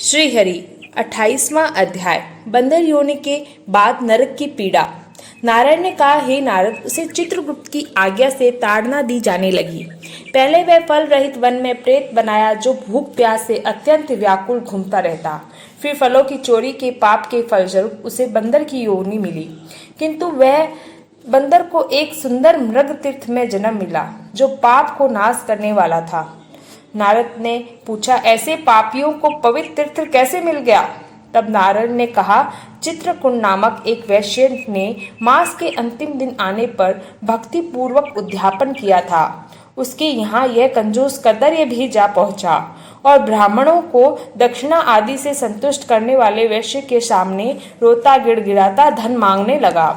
श्रीहरि 28वां अध्याय बंदर योनि के बाद नरक की पीड़ा। नारायण ने कहा, हे नारद, उसे चित्रगुप्त की आज्ञा से ताड़ना दी जाने लगी। पहले वह फल रहित वन में प्रेत बनाया जो भूख प्यास से अत्यंत व्याकुल घूमता रहता। फिर फलों की चोरी के पाप के फलस्वरूप उसे बंदर की योनि मिली, किंतु वह बंदर को एक सुंदर मृग तीर्थ में जन्म मिला जो पाप को नाश करने वाला था। नारद ने पूछा, ऐसे पापियों को पवित्र तीर्थ कैसे मिल गया? तब नारद ने कहा, चित्रकुंड नामक एक वैश्य ने मास के अंतिम दिन आने पर भक्ति पूर्वक उद्यापन किया था। उसके यहाँ यह कंजूस कदर्य भी जा पहुंचा और ब्राह्मणों को दक्षिणा आदि से संतुष्ट करने वाले वैश्य के सामने रोता गिड़गिड़ाता धन मांगने लगा।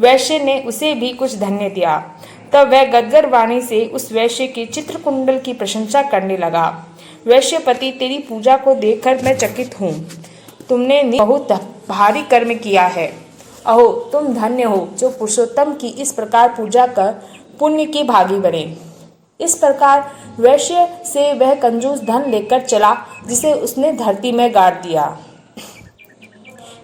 वैश्य ने उसे भी कुछ धन्य दिया। तब वह गदगद वाणी से उस वैश्य की चित्रकुंडल की प्रशंसा करने लगा। वैश्यपति, तेरी पूजा को देखकर मैं चकित हूँ। तुमने बहुत भारी कर्म किया है। अहो, तुम धन्य हो जो पुरुषोत्तम की इस प्रकार पूजा कर पुण्य के भागी बने। इस प्रकार वैश्य से वह कंजूस धन लेकर चला जिसे उसने धरती में गाड़ दिया।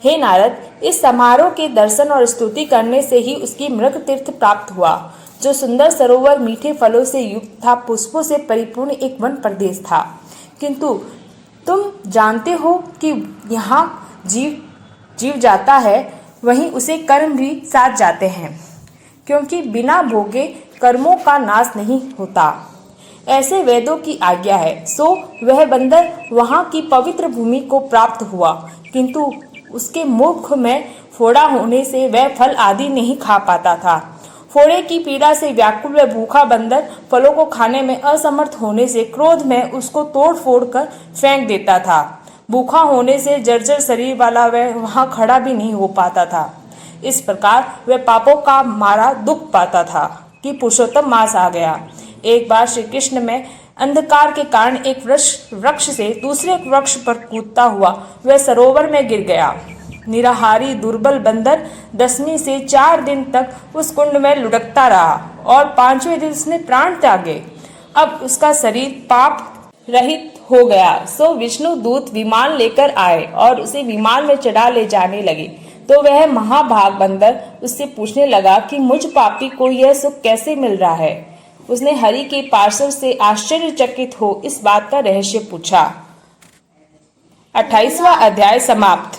हे नारद, इस समारोह के दर्शन और स्तुति करने से ही उसकी मृग तीर्थ प्राप्त हुआ, जो सुंदर सरोवर मीठे फलों से युक्त था, पुष्पों से परिपूर्ण एक वन प्रदेश था। किंतु तुम जानते हो कि यहाँ जीव जाता है, वहीं उसे कर्म भी साथ जाते हैं, क्योंकि बिना भोगे कर्मों का नाश नहीं होता। ऐसे वेदों की आज्ञा है। सो वह बंदर वहाँ की पवित्र भूमि को प्राप्त हुआ, किंतु उसके मुख में फोड़ा होने से वह फल आदि नहीं खा पाता था। फोड़े की पीड़ा से व्याकुल व भूखा बंदर फलों को खाने में असमर्थ होने से क्रोध में उसको तोड़ फोड़ कर फेंक देता था। भूखा होने से जर्जर शरीर वाला वह वहां खड़ा भी नहीं हो पाता था। इस प्रकार वह पापों का मारा दुख पाता था कि पुरुषोत्तम मास आ गया। एक बार श्री कृष्ण में अंधकार के कारण एक वृक्ष से दूसरे वृक्ष पर कूदता हुआ वह सरोवर में गिर गया। निराहारी दुर्बल बंदर 10वीं से 4 दिन तक उस कुंड में लुढ़कता रहा और 5वें दिन उसने प्राण त्यागे। अब उसका शरीर पाप रहित हो गया। सो विष्णु दूत विमान लेकर आए और उसे विमान में चढ़ा ले जाने लगे। तो वह महाभाग बंदर उससे पूछने लगा कि मुझ पापी को यह सुख कैसे मिल रहा है। उसने हरि के पार्षद से आश्चर्यचकित हो इस बात का रहस्य पूछा। 28वां अध्याय समाप्त।